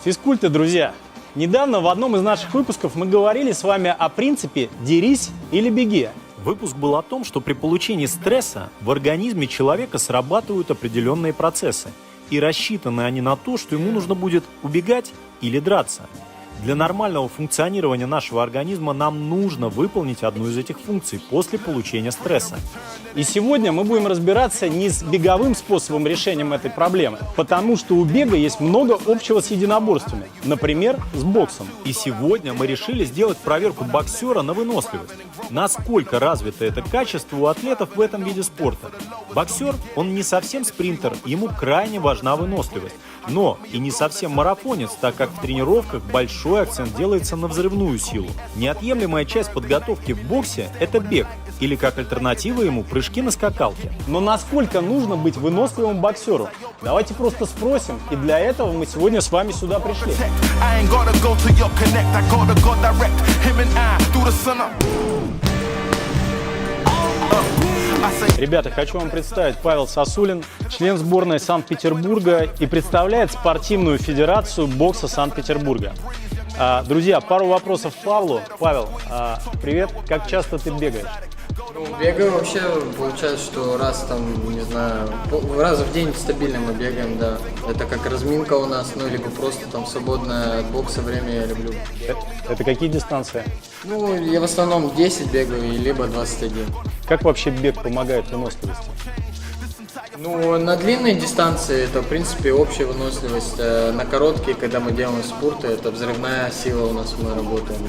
Физкульты, друзья! Недавно в одном из наших выпусков мы говорили с вами о принципе «дерись или беги». Выпуск был о том, что при получении стресса в организме человека срабатывают определенные процессы, и рассчитаны они на то, что ему нужно будет убегать или драться. Для нормального функционирования нашего организма нам нужно выполнить одну из этих функций после получения стресса. И сегодня мы будем разбираться не с беговым способом решения этой проблемы, потому что у бега есть много общего с единоборствами, например, с боксом. И сегодня мы решили сделать проверку боксера на выносливость. Насколько развито это качество у атлетов в этом виде спорта. Боксер, он не совсем спринтер, ему крайне важна выносливость. Но и не совсем марафонец, так как в тренировках большой акцент делается на взрывную силу. Неотъемлемая часть подготовки в боксе – это бег, или как альтернатива ему – прыжки на скакалке. Но насколько нужно быть выносливым боксеру? Давайте просто спросим, и для этого мы сегодня с вами сюда пришли. Ребята, хочу вам представить Павел Сосулин, член сборной Санкт-Петербурга и представляет спортивную федерацию бокса Санкт-Петербурга. Друзья, пару вопросов Павлу. Павел, привет, как часто ты бегаешь? Бегаю вообще, получается, что раз в день стабильно мы бегаем, да. Это как разминка у нас, либо просто там свободное от бокса время я люблю. Это какие дистанции? Я в основном 10 бегаю, либо 21. Как вообще бег помогает выносливости? На длинные дистанции это, в принципе, общая выносливость. На короткие, когда мы делаем спорты, это взрывная сила у нас, мы работаем.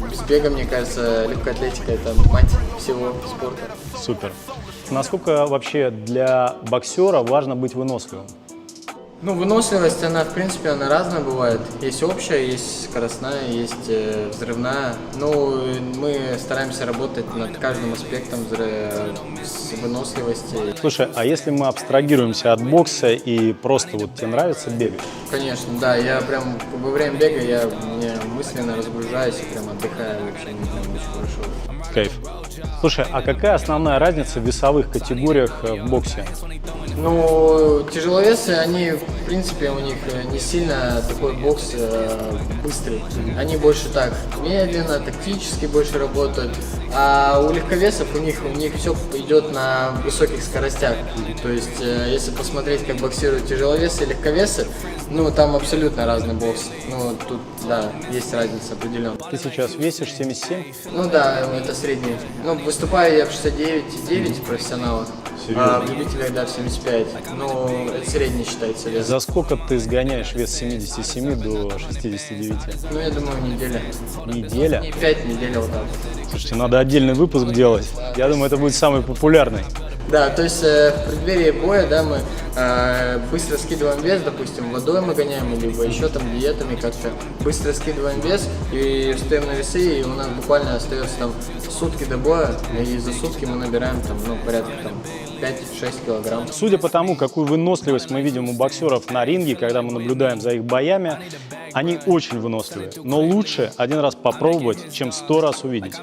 Без бега, мне кажется, легкая атлетика – это мать всего спорта. Супер. Насколько вообще для боксера важно быть выносливым? Выносливость, она, в принципе, она разная бывает. Есть общая, есть скоростная, есть взрывная. Мы стараемся работать над каждым аспектом с выносливости. Слушай, а если мы абстрагируемся от бокса и просто тебе нравится бегать? Конечно, да. Я прям во время бега я мысленно разгружаюсь и прям отдыхаю. Вообще мне прям очень хорошо. Кайф. Слушай, а какая основная разница в весовых категориях в боксе? Тяжеловесы, они, в принципе, у них не сильно такой бокс быстрый. Они больше так медленно, тактически больше работают. А у легковесов у них все идет на высоких скоростях. То есть, если посмотреть, как боксируют тяжеловесы и легковесы, там абсолютно разный бокс. Тут, да, есть разница определенная. Ты сейчас весишь 77? Да, это средний. Выступаю я в 69,9 профессионала. А в любителях, да, в 75. Это средний считается вес. За сколько ты сгоняешь вес 77 до 69? Я думаю, неделя. Неделя? 5 недель вот так. Слушайте, надо отдельный выпуск делать. Я думаю, это будет самый популярный. Да, то есть в преддверии боя, да, мы быстро скидываем вес, допустим, водой мы гоняем, либо еще там диетами как-то. Быстро скидываем вес и встаем на весы, и у нас буквально остается там сутки до боя, и за сутки мы набираем порядка 5-6 килограмм. Судя по тому, какую выносливость мы видим у боксеров на ринге, когда мы наблюдаем за их боями, они очень выносливые. Но лучше один раз попробовать, чем 100 раз увидеть.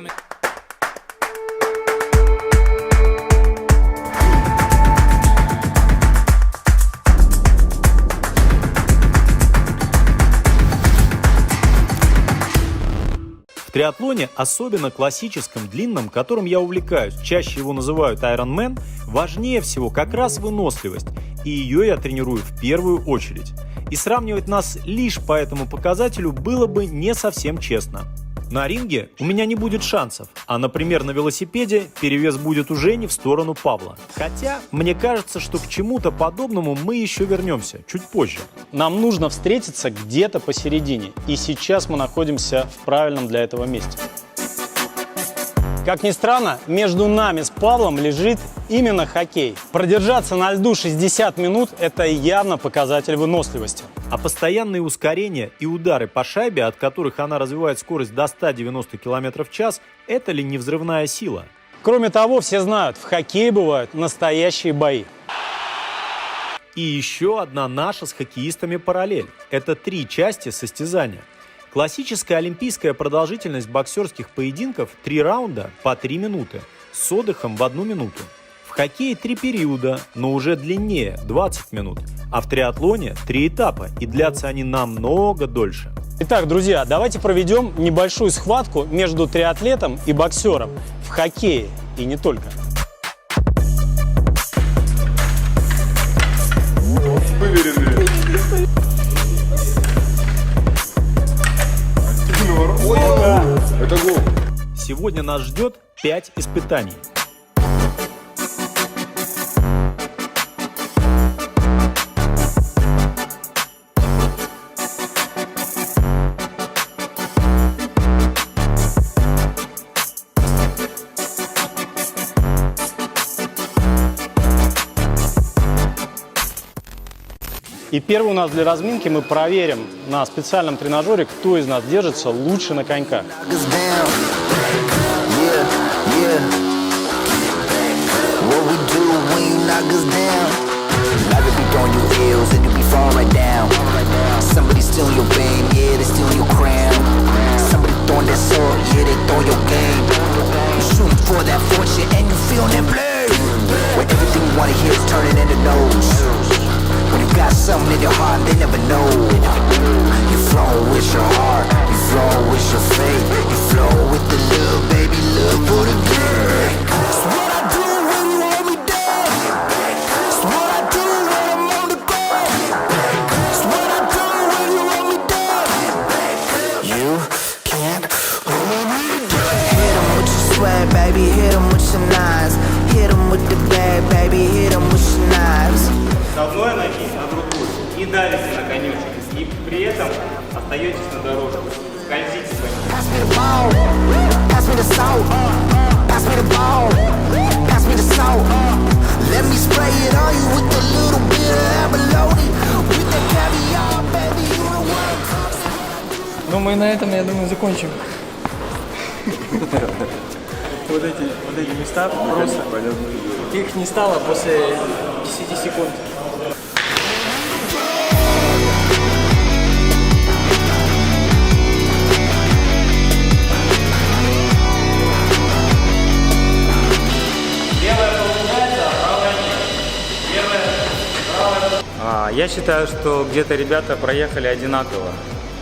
В триатлоне, особенно классическом, длинном, которым я увлекаюсь, чаще его называют Ironman, важнее всего как раз выносливость, и ее я тренирую в первую очередь. И сравнивать нас лишь по этому показателю было бы не совсем честно. На ринге у меня не будет шансов, а, например, на велосипеде перевес будет уже не в сторону Павла. Хотя, мне кажется, что к чему-то подобному мы еще вернемся чуть позже. Нам нужно встретиться где-то посередине, и сейчас мы находимся в правильном для этого месте. Как ни странно, между нами с Павлом лежит именно хоккей. Продержаться на льду 60 минут – это явно показатель выносливости. А постоянные ускорения и удары по шайбе, от которых она развивает скорость до 190 км в час, это ли не взрывная сила? Кроме того, все знают, в хоккее бывают настоящие бои. И еще одна наша с хоккеистами параллель – это 3 части состязания. Классическая олимпийская продолжительность боксерских поединков – 3 раунда по 3 минуты, с отдыхом в 1 минуту. В В хоккее 3 периода, но уже длиннее, 20 минут. А в триатлоне 3 этапа, и длятся они намного дольше. Итак, друзья, давайте проведем небольшую схватку между триатлетом и боксером в хоккее, и не только. Это гол. Сегодня нас ждет 5 испытаний. И первый у нас для разминки мы проверим на специальном тренажере, кто из нас держится лучше на коньках. When you got something in your heart, they never know. You flow with your heart, you flow with your faith, you flow with the love, baby, love for the game. It's what I do when you hold me down. It's what I do when I'm on the ground. It's what I do when you hold me down. You can't hold me down. Hit 'em with your swag, baby, hit 'em with your knives. Hit 'em with the bag, baby, hit 'em with your knives. С одной ноги на другую и давите на конечек, и при этом остаетесь на дорожке, скользите по ней. Pass me the ball, pass me the salt, pass me the ball, pass me the salt. Let me spray it on you with a little bit of abalone, with the caviar, baby, you the one. Ну, мы на этом, я думаю, закончим. Вот эти места просто, их не стало после 10 секунд. Я считаю, что где-то ребята проехали одинаково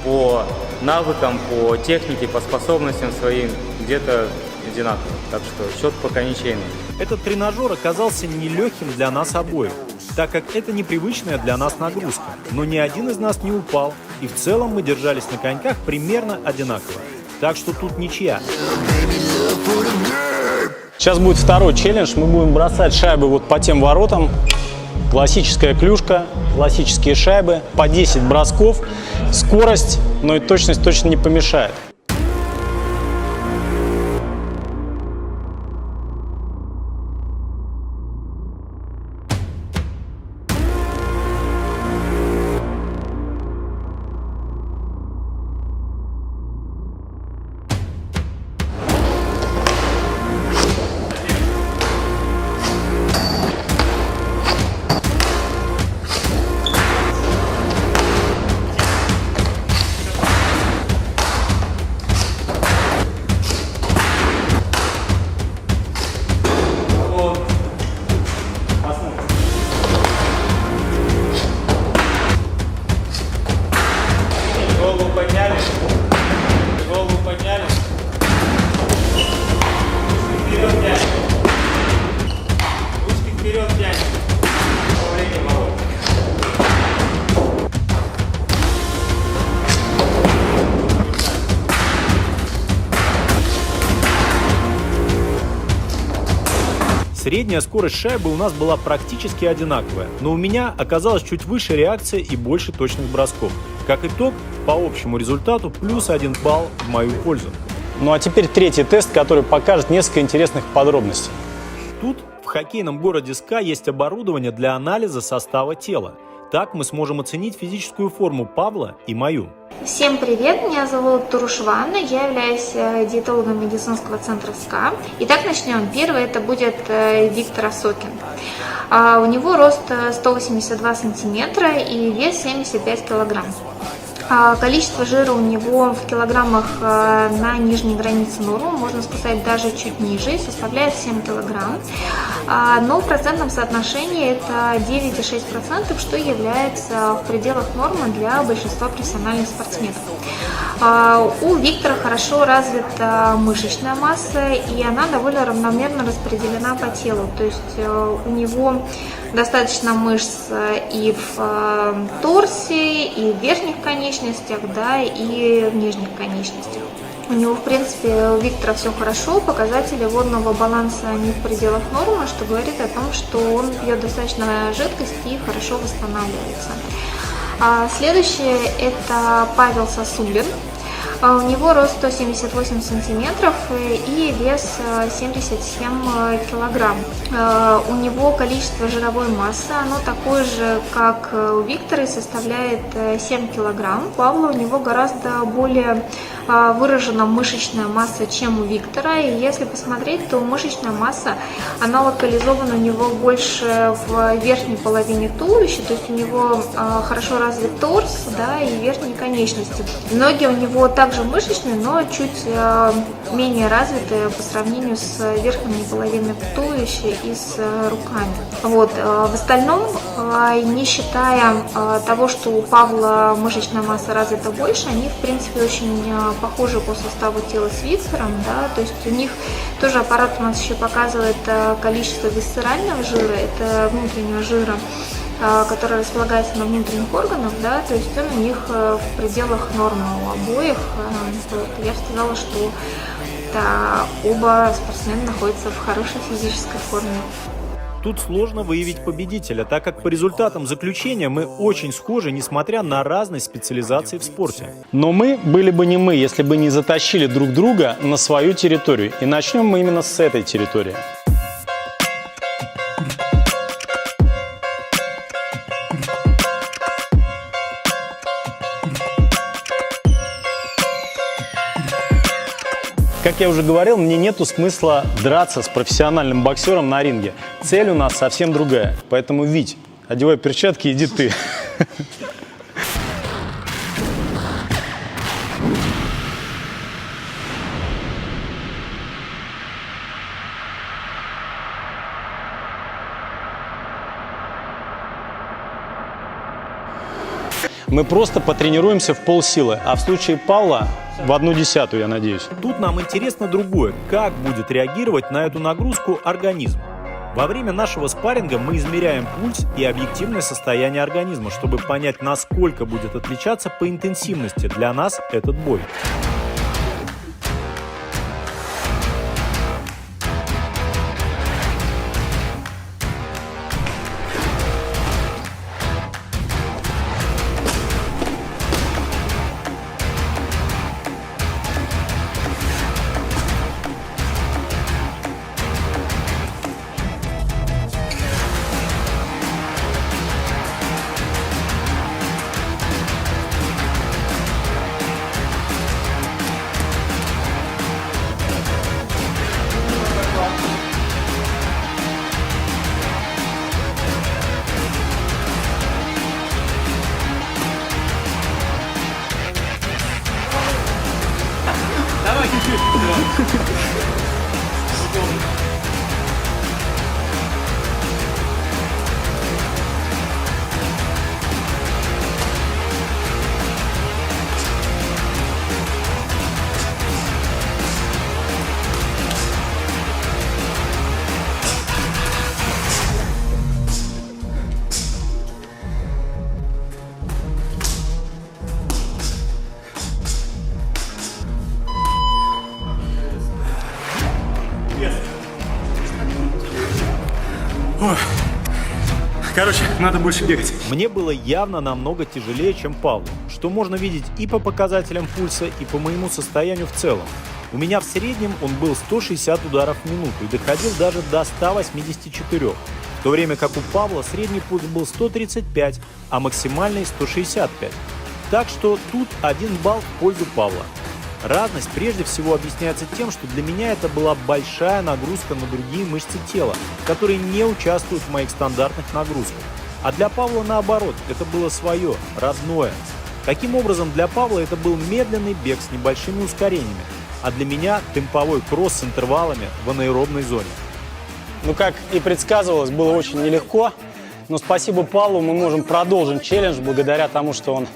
по навыкам, по технике, по способностям своим, где-то одинаково. Так что счет пока ничейный. Этот тренажер оказался нелегким для нас обоих, так как это непривычная для нас нагрузка. Но ни один из нас не упал, и в целом мы держались на коньках примерно одинаково. Так что тут ничья. Сейчас будет второй челлендж. Мы будем бросать шайбы вот по тем воротам. Классическая клюшка, классические шайбы, по 10 бросков. Скорость, но и точность точно не помешает. Средняя скорость шайбы у нас была практически одинаковая, но у меня оказалась чуть выше реакция и больше точных бросков. Как итог, по общему результату плюс 1 балл в мою пользу. Ну а теперь третий тест, который покажет несколько интересных подробностей. Тут, в хоккейном городе СКА, есть оборудование для анализа состава тела. Так мы сможем оценить физическую форму Павла и мою. Всем привет, меня зовут Турушвана, я являюсь диетологом медицинского центра СКА. Итак, начнем. Первый это будет Виктор Осокин. У него рост 182 сантиметра и вес 75 килограмм. Количество жира у него в килограммах на нижней границе нормы, можно сказать, даже чуть ниже, составляет 7 килограмм. но в процентном соотношении это 9,6%, что является в пределах нормы для большинства профессиональных спортсменов. У Виктора хорошо развита мышечная масса, и она довольно равномерно распределена по телу. То есть у него достаточно мышц и в торсе, и в верхних конечностях, да, и в нижних конечностях. У него, в принципе, у Виктора все хорошо, показатели водного баланса они в пределах нормы, что говорит о том, что он пьет достаточно жидкости и хорошо восстанавливается. Следующее – это Павел Сосулин. У него рост 178 сантиметров и вес 77 килограмм. У него количество жировой массы, оно такое же, как у Виктора, и составляет 7 килограмм. У Павла у него гораздо более выражена мышечная масса, чем у Виктора. И если посмотреть, то мышечная масса, она локализована у него больше в верхней половине туловища, то есть у него хорошо развит торс, да, и верхние конечности. Ноги у него также мышечные, но чуть менее развитые по сравнению с верхней половиной туловища и с руками. Вот. В остальном, не считая того, что у Павла мышечная масса развита больше, они в принципе очень похожи по составу тела с Виктором, да, то есть у них тоже аппарат у нас еще показывает количество висцерального жира, это внутреннего жира, который располагается на внутренних органах, да, то есть он у них в пределах нормы у обоих. Вот. Я бы сказала, что да, оба спортсмена находятся в хорошей физической форме. Тут сложно выявить победителя, так как по результатам заключения мы очень схожи, несмотря на разность специализации в спорте. Но мы были бы не мы, если бы не затащили друг друга на свою территорию. И начнем мы именно с этой территории. Как я уже говорил, мне нету смысла драться с профессиональным боксером на ринге. Цель у нас совсем другая. Поэтому, Вить, одевай перчатки, иди ты. Мы просто потренируемся в полсилы, а в случае Павла в 1/10, я надеюсь. Тут нам интересно другое, как будет реагировать на эту нагрузку организм. Во время нашего спарринга мы измеряем пульс и объективное состояние организма, чтобы понять, насколько будет отличаться по интенсивности для нас этот бой. Короче, надо больше бегать. Мне было явно намного тяжелее, чем Павлу, что можно видеть и по показателям пульса, и по моему состоянию в целом. У меня в среднем он был 160 ударов в минуту и доходил даже до 184, в то время как у Павла средний пульс был 135, а максимальный 165. Так что тут 1 балл в пользу Павла. Разность прежде всего объясняется тем, что для меня это была большая нагрузка на другие мышцы тела, которые не участвуют в моих стандартных нагрузках. А для Павла наоборот, это было свое, родное. Таким образом, для Павла это был медленный бег с небольшими ускорениями, а для меня темповой кросс с интервалами в анаэробной зоне. Ну, как и предсказывалось, было очень нелегко. Но спасибо Павлу, мы можем продолжить челлендж благодаря тому, что он,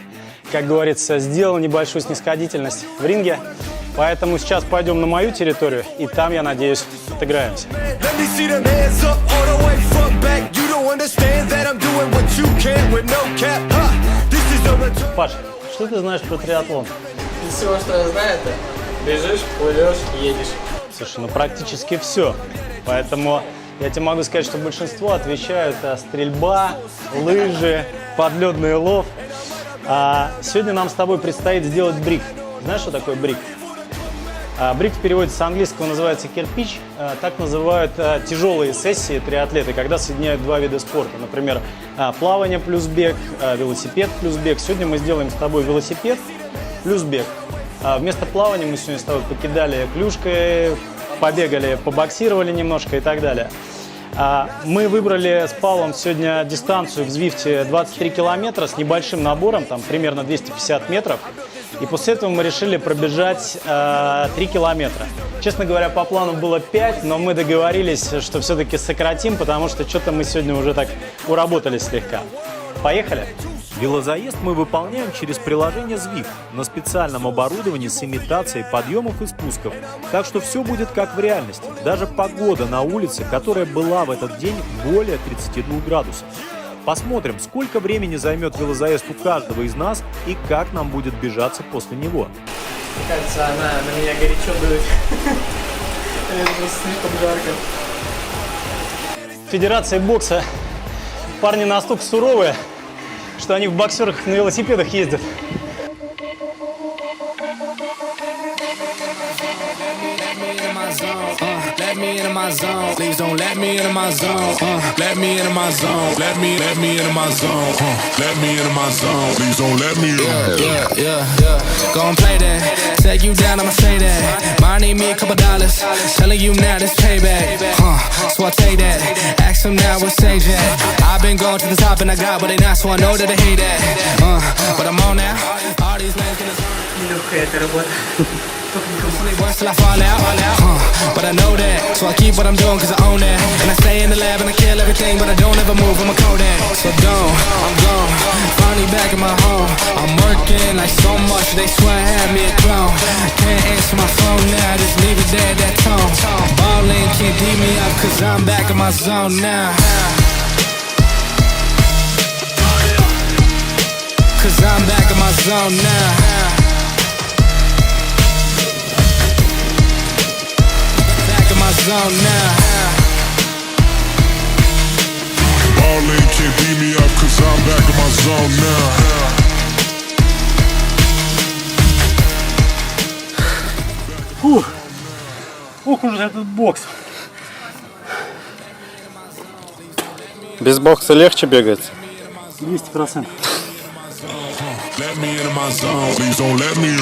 как говорится, сделал небольшую снисходительность в ринге. Поэтому сейчас пойдем на мою территорию, и там, я надеюсь, отыграемся. Паш, что ты знаешь про триатлон? Из всего, что я знаю, это бежишь, плывешь, едешь. Слушай, ну практически все. Поэтому я тебе могу сказать, что большинство отвечают стрельба, лыжи, подледный лов. А сегодня нам с тобой предстоит сделать брик. Знаешь, что такое брик? Брик в переводе с английского называется кирпич. Так называют тяжелые сессии триатлеты, когда соединяют два вида спорта. Например, плавание плюс бег, велосипед плюс бег. Сегодня мы сделаем с тобой велосипед плюс бег. Вместо плавания мы сегодня с тобой покидали клюшкой, побегали, побоксировали немножко и так далее. Мы выбрали с Павлом сегодня дистанцию в Звифте 23 километра с небольшим набором, там примерно 250 метров. И после этого мы решили пробежать 3 километра. Честно говоря, по плану было 5, но мы договорились, что все-таки сократим, потому что что-то мы сегодня уже так уработались слегка. Поехали? Велозаезд мы выполняем через приложение Zwift на специальном оборудовании с имитацией подъемов и спусков. Так что все будет как в реальности. Даже погода на улице, которая была в этот день более 32 градусов. Посмотрим, сколько времени займет велозаезд у каждого из нас и как нам будет бежаться после него. Мне кажется, она на меня горячо дует. Это просто слишком жарко. В Федерации бокса парни настолько суровые, что они в боксерах на велосипедах ездят. Let me into my zone. Please don't let me into my zone. Let me into my zone. Let me into my zone. Let me into my zone. Please don't let me in. Yeah. Gon' play that. Take you down, I'ma say that. Might need me a couple dollars. Telling you now this payback. So I take that. Ask them now what stage at. I've been going to the top and I got what they not, so I know that they hate that. But I'm on now. All these lanes in the zone. Нелегкая эта работа. Till I fall out, but I know that, so I keep what I'm doing cause I own that. And I stay in the lab and I kill everything, but I don't ever move, I'm a Kodak. So I'm gone, finally back in my home. I'm working like so much, they swear I had me a clone. Can't answer my phone now, just leave it there, that tone. Ballin' can't beat me up cause I'm back in my zone now. Cause I'm back in my zone now. Zone now. Ballin' can't beat me up cause I'm back in my zone now. Ух уж этот бокс. Без бокса легче бегать? 200%. Let me into my zone. Please don't let me in.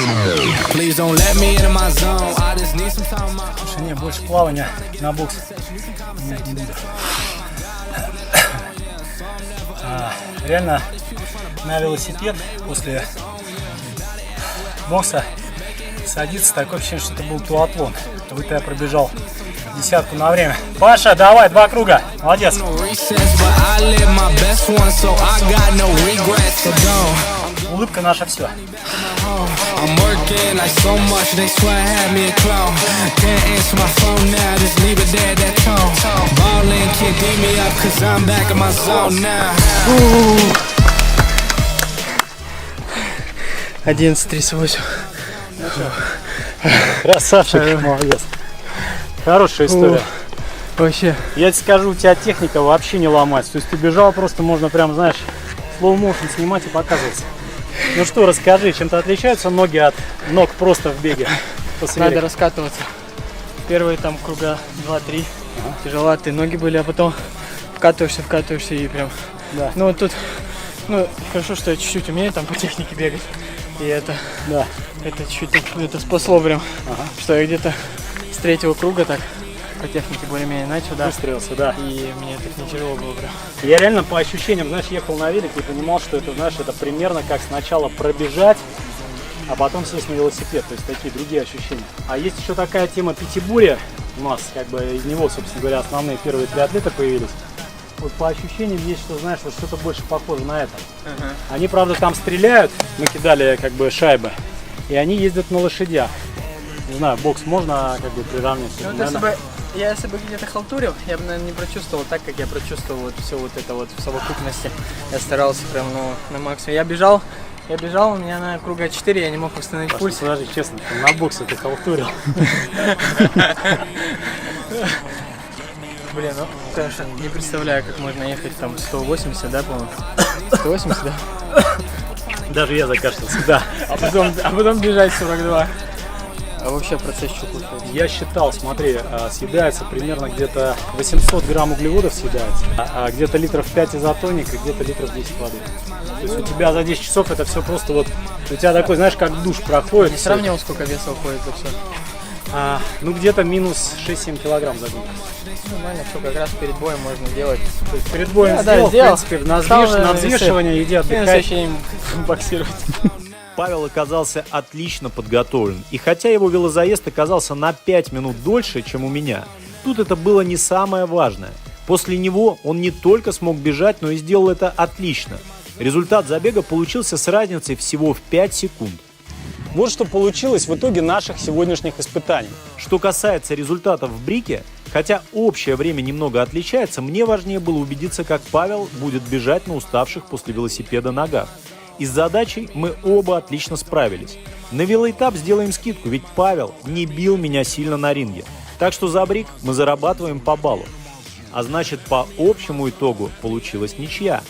Please don't let me into my zone. I just need some time. Слушай, не, больше плавания на бокс не буду. Реально на велосипед после бокса садится такое ощущение, что это был дуатлон. Будто я пробежал десятку на время. Паша, давай, 2 круга. Молодец. Улыбка наша все. I'm working like so much, they swear I had me a clone. Can't answer my phone now, just leave it there, that tone. Ballin' can't beat me up cause I'm back in my zone now. 11:38. Красавчик, молодец. Хорошая история. Вообще. Я тебе скажу, у тебя техника вообще не ломается. То есть ты бежал, просто можно прям, знаешь, slow motion снимать и показываться. Ну что, расскажи, чем-то отличаются ноги от ног просто в беге? Надо раскатываться. Первые там круга 2-3. Тяжеловатые ноги были, а потом вкатываешься и прям. Да. Ну вот тут, ну хорошо, что я чуть-чуть умею там по технике бегать. И это, Да. это чуть-чуть это спасло прям, что я где-то с 3-го круга так по технике более-менее начал, да. Выстроился, да. И мне так не тяжело было прям. Я реально по ощущениям, знаешь, ехал на велике и понимал, что это, знаешь, это примерно как сначала пробежать, а потом сесть на велосипед. То есть такие другие ощущения. А есть еще такая тема пятибурья. у нас как бы из него, собственно говоря, основные первые триатлеты появились. Вот по ощущениям есть, что, знаешь, вот что-то больше похоже на это. Они, правда, там стреляют, мы кидали как бы шайбы, и они ездят на лошадях. Не знаю, бокс можно как бы приравнять? Ну, если бы где-то халтурил, я бы, наверное, не прочувствовал так, как я прочувствовал вот все вот это вот в совокупности. Я старался прям, на максимум. Я бежал, у меня на круга 4, я не мог восстановить пульс. Подожди, честно, на боксе ты халтурил. Блин, ну, конечно, не представляю, как можно ехать там 180, да, по-моему? 180, да? Даже я закашлялся, да. А потом бежать 42. А вообще процесс что тут? Я считал, смотри, съедается примерно где-то 800 грамм углеводов съедается, а где-то литров 5 изотоника, где-то литров 10 воды. То есть у тебя за 10 часов это все просто вот, у тебя такой, знаешь, как душ проходит. Не сравнивал, сколько веса уходит за все? Ну где-то минус 6-7 килограмм за день. Нормально, все как раз перед боем можно делать. То есть перед боем сделал, в принципе, на взвешивание иди отдыхай. На следующий день боксировать. Павел оказался отлично подготовлен, и хотя его велозаезд оказался на 5 минут дольше, чем у меня, тут это было не самое важное. После него он не только смог бежать, но и сделал это отлично. Результат забега получился с разницей всего в 5 секунд. Вот что получилось в итоге наших сегодняшних испытаний. Что касается результатов в Брике, хотя общее время немного отличается, мне важнее было убедиться, как Павел будет бежать на уставших после велосипеда ногах. И с задачей мы оба отлично справились. На велоэтап сделаем скидку, ведь Павел не бил меня сильно на ринге. Так что за Брик мы зарабатываем по баллу. А значит, по общему итогу получилась ничья.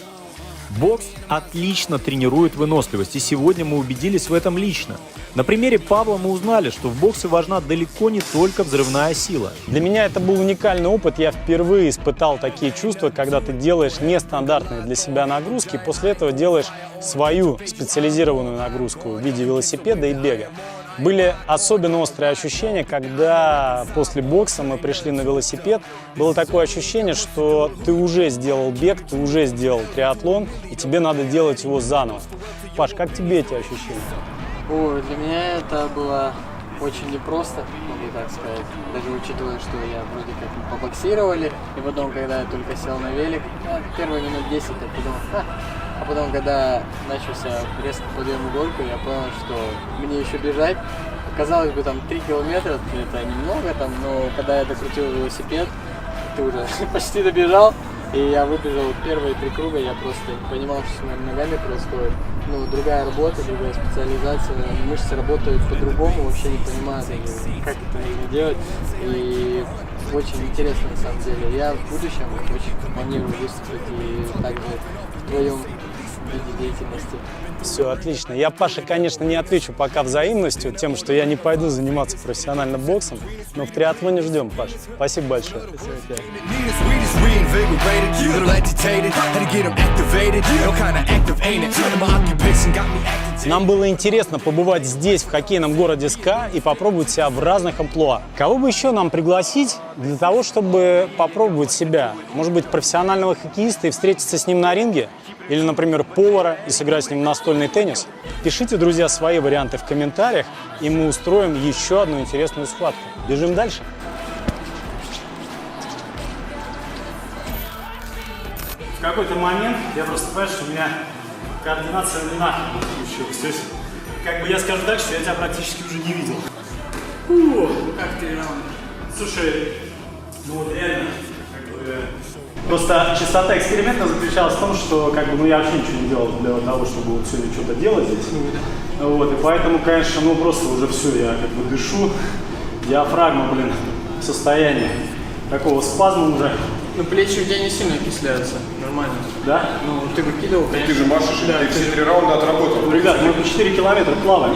Бокс отлично тренирует выносливость, и сегодня мы убедились в этом лично. На примере Павла мы узнали, что в боксе важна далеко не только взрывная сила. Для меня это был уникальный опыт. Я впервые испытал такие чувства, когда ты делаешь нестандартные для себя нагрузки, и после этого делаешь свою специализированную нагрузку в виде велосипеда и бега. Были особенно острые ощущения, когда после бокса мы пришли на велосипед. Было такое ощущение, что ты уже сделал бег, ты уже сделал триатлон, и тебе надо делать его заново. Паш, как тебе эти ощущения? Ой, для меня это было очень непросто, могу так сказать. Даже учитывая, что я вроде как побоксировали, и потом, когда я только сел на велик, первые минут 10 я подумал, а потом, когда начался резко подъем в горку, я понял, что мне еще бежать. Казалось бы, там 3 километра, это немного, там, но когда я докрутил велосипед, ты уже почти добежал, и я выбежал первые 3 круга, я просто понимал, что с моими ногами происходит. Ну, другая работа, другая специализация, мышцы работают по-другому, вообще не понимаю, как это нужно делать. И очень интересно на самом деле. Я в будущем очень планирую выступить и также в твоем виде деятельности. Все, отлично. Я, Паша, конечно, не отвечу пока взаимностью, тем, что я не пойду заниматься профессионально боксом, но в триатлоне ждем, Паша. Спасибо большое. Нам было интересно побывать здесь, в хоккейном городе СКА, и попробовать себя в разных амплуа. Кого бы еще нам пригласить для того, чтобы попробовать себя? Может быть, профессионального хоккеиста и встретиться с ним на ринге? Или, например, повара и сыграть с ним в настольный теннис? Пишите, друзья, свои варианты в комментариях, и мы устроим еще одну интересную схватку. Бежим дальше. В какой-то момент я просто понимаю, что у меня координация нахрен включилась. То есть, как бы я скажу так, что я тебя практически уже не видел. Как 3 раунда? Слушай, ну вот реально, как бы... Просто чистота эксперимента заключалась в том, что как бы, я вообще ничего не делал для того, чтобы вот сегодня что-то делать здесь. Вот, и поэтому, конечно, просто уже все, я как бы дышу. Диафрагма, в состоянии такого спазма уже. Ну, плечи у тебя не сильно окисляются, нормально. Да? Ну, ты выкидывал, конечно. Ты же машешь, ты все 3 раунда отработал. Ну, ребят, мы по 4 километра плаваем.